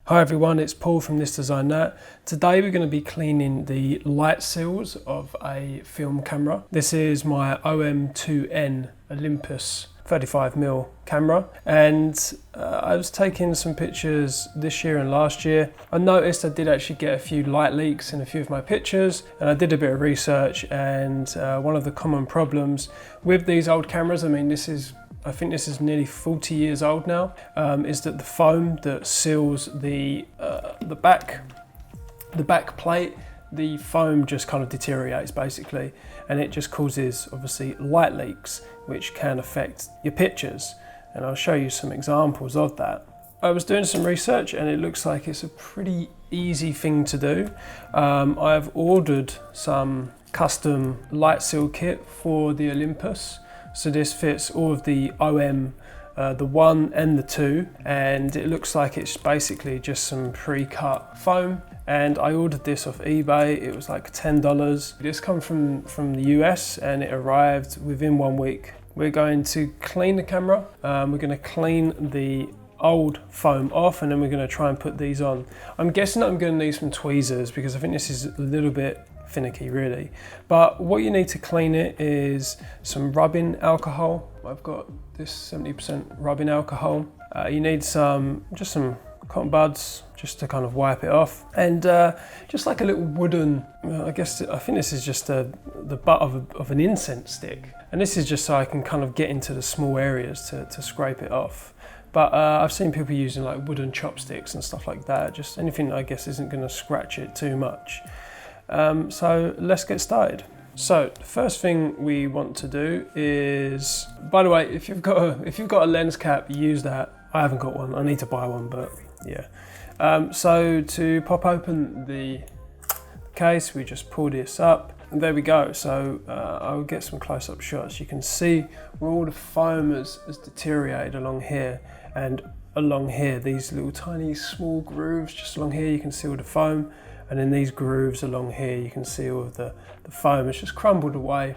Hi everyone, it's Paul from This Design That. Today we're going to be cleaning the light seals of a film camera. This is my OM-2n Olympus 35mm camera, and I was taking some pictures this year and last year. I noticed I did actually get a few light leaks in a few of my pictures, and I did a bit of research, and one of the common problems with these old cameras, I think this is nearly 40 years old now, is that the foam that seals the back plate, the foam just kind of deteriorates basically, and it just causes obviously light leaks, which can affect your pictures. And I'll show you some examples of that. I was doing some research and it looks like it's a pretty easy thing to do. I've ordered some custom light seal kit for the Olympus. So this fits all of the OM, the 1 and the 2, and it looks like it's basically just some pre-cut foam. And I ordered this off eBay. It was like $10. This comes from the US and it arrived within 1 week. We're going to clean the camera. We're going to clean the old foam off, and then we're going to try and put these on. I'm guessing that I'm going to need some tweezers because I think this is a little bit finicky really. But what you need to clean it is some rubbing alcohol. I've got this 70% rubbing alcohol. You need just some cotton buds just to kind of wipe it off, and just like a little wooden, I think this is just the butt of an incense stick, and this is just so I can kind of get into the small areas to scrape it off. But I've seen people using like wooden chopsticks and stuff like that, just anything I guess isn't going to scratch it too much. So let's get started. So the first thing we want to do is, by the way, if you've got a lens cap, use that. I haven't got one. I need to buy one, but yeah. So to pop open the case, we just pull this up, and there we go. So I'll get some close-up shots. You can see where all the foam has deteriorated along here, and along here, these little tiny small grooves just along here, you can see all the foam. And in these grooves along here, you can see all of the foam has just crumbled away.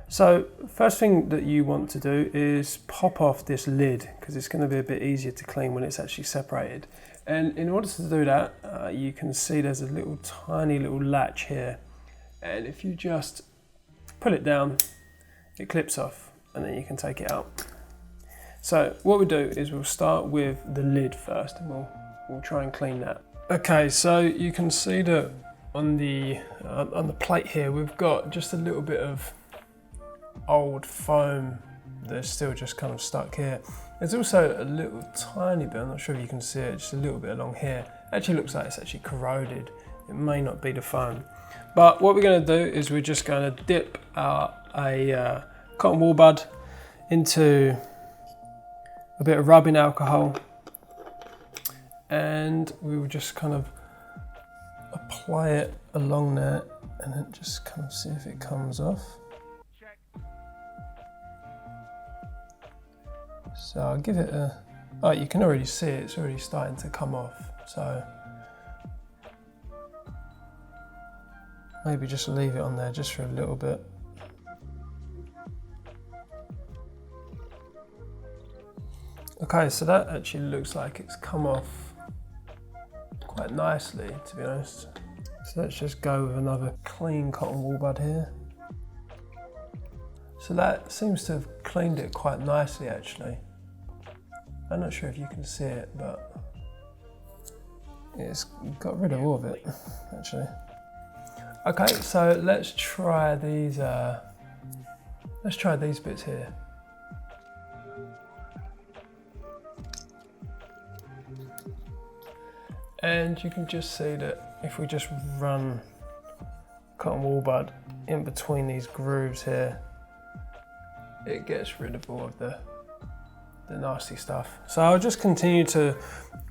So first thing that you want to do is pop off this lid, because it's going to be a bit easier to clean when it's actually separated. And in order to do that, you can see there's a tiny little latch here. And if you just pull it down, it clips off, and then you can take it out. So what we'll do is we'll start with the lid first, and we'll try and clean that. Okay, so you can see that on the plate here, we've got just a little bit of old foam that's still just kind of stuck here. There's also a little tiny bit, I'm not sure if you can see it, just a little bit along here. Actually looks like it's actually corroded. It may not be the foam. But what we're going to do is we're just going to dip a cotton wool bud into a bit of rubbing alcohol, and we will just kind of apply it along there, and then just kind of see if it comes off. So I'll give it oh, you can already see it's already starting to come off. So maybe just leave it on there just for a little bit. Okay, so that actually looks like it's come off quite nicely, to be honest. So let's just go with another clean cotton wool bud here. So that seems to have cleaned it quite nicely actually. I'm not sure if you can see it, but it's got rid of all of it actually. Okay, so let's try these bits here. And you can just see that if we just run cotton wool bud in between these grooves here, it gets rid of all of the nasty stuff. So I'll just continue to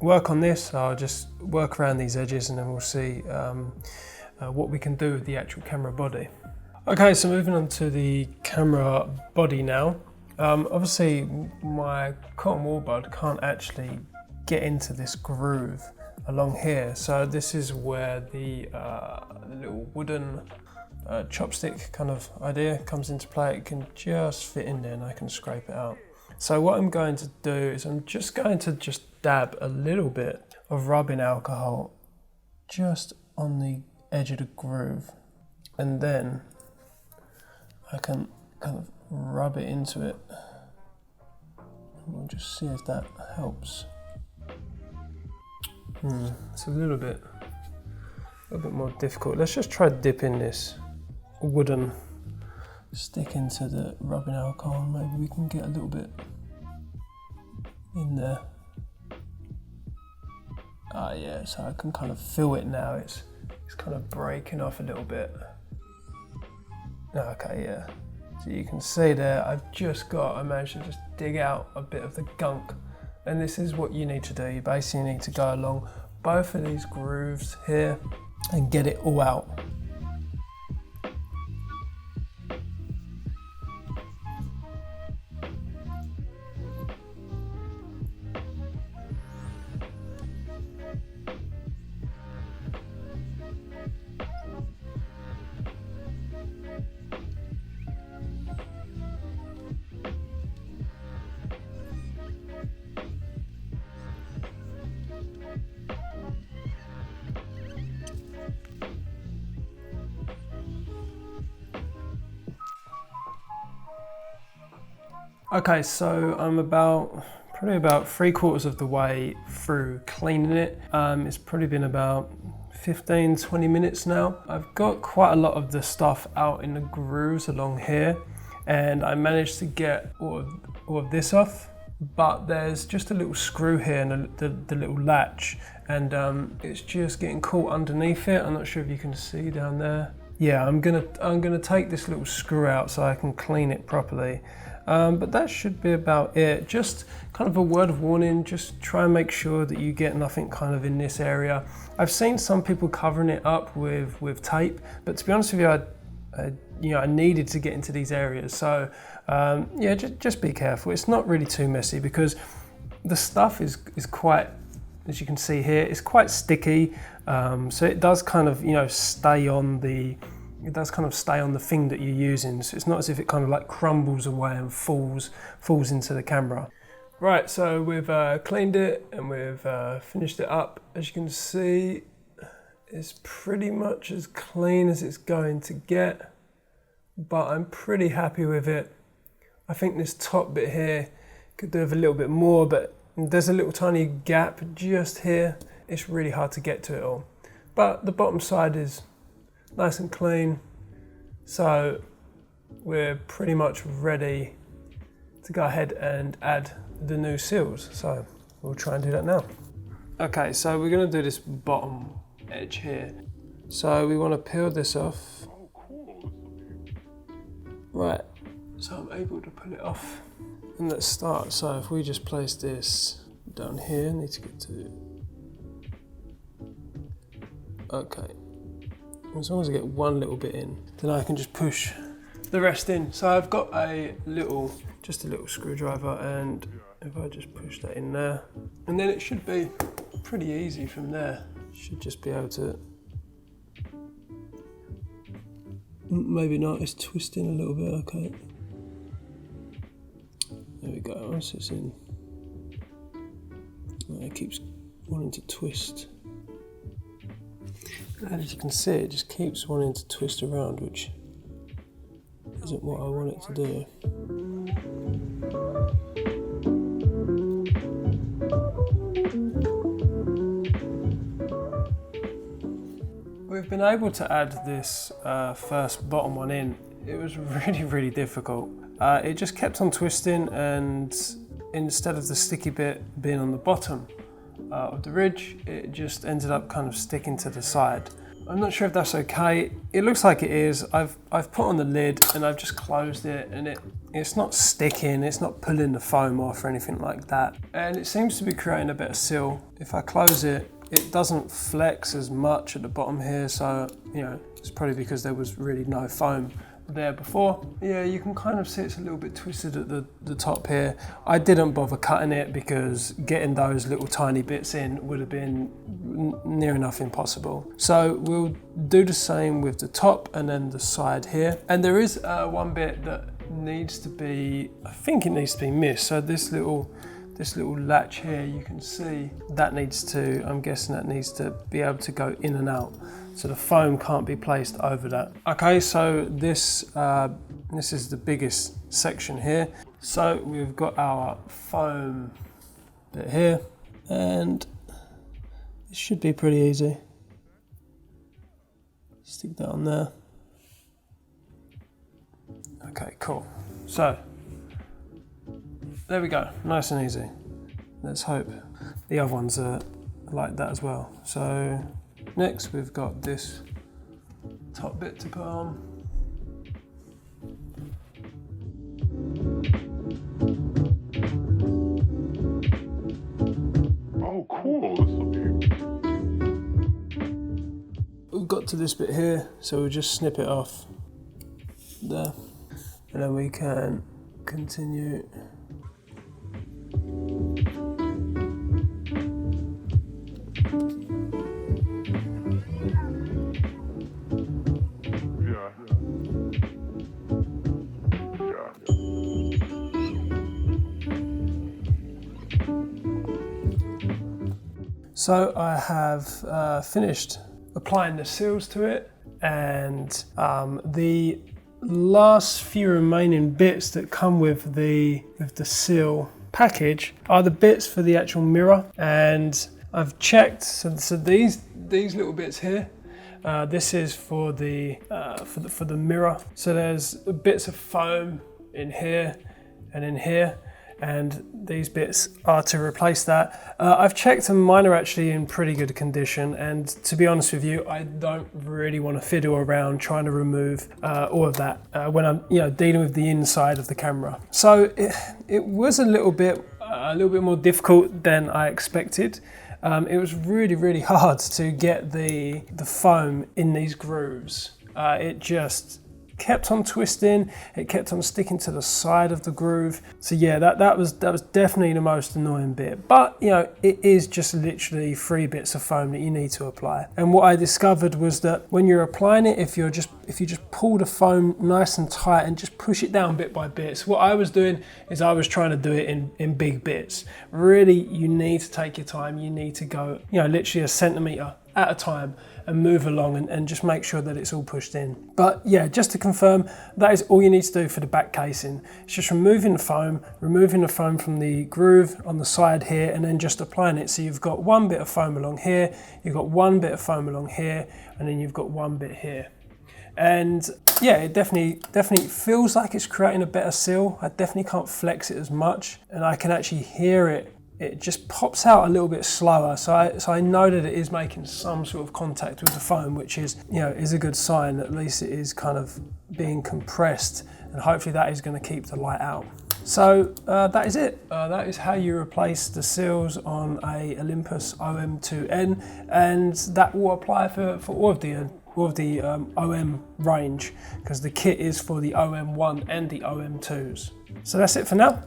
work on this. I'll just work around these edges, and then we'll see what we can do with the actual camera body. Okay, so moving on to the camera body now. Obviously my cotton wool bud can't actually get into this groove along here, so this is where the little wooden chopstick kind of idea comes into play. It can just fit in there and I can scrape it out. So what I'm going to do is I'm just going to dab a little bit of rubbing alcohol just on the edge of the groove, and then I can kind of rub it into it. We'll just see if that helps. It's a little bit more difficult. Let's just try dipping this wooden stick into the rubbing alcohol, and maybe we can get a little bit in there. Ah, yeah, so I can kind of feel it now. It's kind of breaking off a little bit. Okay, yeah. So you can see there, I managed to just dig out a bit of the gunk. And this is what you need to do. You basically need to go along both of these grooves here and get it all out. Okay, so I'm probably about 3/4 of the way through cleaning it. It's probably been about 15-20 minutes now. I've got quite a lot of the stuff out in the grooves along here, and I managed to get all of this off, but there's just a little screw here and the little latch, and it's just getting caught underneath it. I'm not sure if you can see down there. Yeah, I'm gonna take this little screw out so I can clean it properly. But that should be about it. Just kind of a word of warning, just try and make sure that you get nothing kind of in this area. I've seen some people covering it up with tape, but to be honest with you, I needed to get into these areas. So yeah, just be careful. It's not really too messy because the stuff is quite, as you can see here, it's quite sticky. So it does kind of, stay on the thing that you're using, so it's not as if it kind of like crumbles away and falls into the camera. Right, so we've cleaned it and we've finished it up. As you can see, it's pretty much as clean as it's going to get, but I'm pretty happy with it. I think this top bit here could do with a little bit more, but there's a little tiny gap just here. It's really hard to get to it all, but the bottom side is nice and clean, so we're pretty much ready to go ahead and add the new seals. So we'll try and do that now. Okay, so we're going to do this bottom edge here. So we want to peel this off. Right, so I'm able to pull it off. And let's start. So if we just place this down here, need to get to it. Okay. As long as I get one little bit in, then I can just push the rest in. So I've got just a little screwdriver, and if I just push that in there, and then it should be pretty easy from there. Should just be able to, maybe not, it's twisting a little bit, okay. There we go, once it's in, it keeps wanting to twist. And as you can see, it just keeps wanting to twist around, which isn't what I want it to do. We've been able to add this first bottom one in. It was really difficult. It just kept on twisting, and instead of the sticky bit being on the bottom of the ridge, it just ended up kind of sticking to the side. I'm not sure if that's okay. It looks like it is. I've put on the lid and I've just closed it, and it's not sticking, it's not pulling the foam off or anything like that. And it seems to be creating a better seal. If I close it, it doesn't flex as much at the bottom here, so it's probably because there was really no foam there before. Yeah, you can kind of see it's a little bit twisted at the top here. I didn't bother cutting it because getting those little tiny bits in would have been near enough impossible. So we'll do the same with the top and then the side here. And there is one bit that needs to be, I think it needs to be missed. So this little this little latch here, you can see that needs to, I'm guessing that needs to be able to go in and out. So the foam can't be placed over that. Okay, so this is the biggest section here. So we've got our foam bit here, and it should be pretty easy. Stick that on there. Okay, cool. So there we go, nice and easy. Let's hope the other ones are like that as well. So next we've got this top bit to put on. Oh cool, this will be... We've got to this bit here, so we'll just snip it off there. And then we can continue. So I have finished applying the seals to it, and the last few remaining bits that come with the seal package are the bits for the actual mirror. And I've checked, so these little bits here, this is for the mirror. So there's bits of foam in here and in here, and these bits are to replace that. I've checked and mine are actually in pretty good condition, and to be honest with you, I don't really want to fiddle around trying to remove all of that when I'm dealing with the inside of the camera. So it was a little bit more difficult than I expected. It was really hard to get the foam in these grooves. It just kept on twisting, it kept on sticking to the side of the groove. So yeah, that was definitely the most annoying bit. But it is just literally 3 bits of foam that you need to apply. And what I discovered was that when you're applying it, if you just pull the foam nice and tight and just push it down bit by bit. So what I was doing is I was trying to do it in big bits. Really, you need to take your time. You need to go, literally a centimetre at a time and move along and just make sure that it's all pushed in. But yeah, just to confirm, that is all you need to do for the back casing. It's just removing the foam from the groove on the side here, and then just applying it. So you've got 1 bit of foam along here, you've got 1 bit of foam along here, and then you've got 1 bit here. And yeah, it definitely feels like it's creating a better seal. I definitely can't flex it as much, and I can actually hear it. It just pops out a little bit slower, so I know that it is making some sort of contact with the foam, which is a good sign. At least it is kind of being compressed, and hopefully that is going to keep the light out. So that is it. That is how you replace the seals on a Olympus OM-2n, and that will apply for all of the OM range, because the kit is for the OM-1 and the OM-2s. So that's it for now.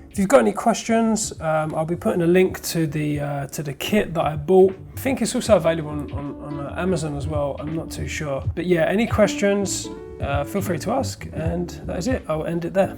If you've got any questions, I'll be putting a link to the kit that I bought. I think it's also available on Amazon as well, I'm not too sure. But yeah, any questions, feel free to ask, and that is it. I'll end it there.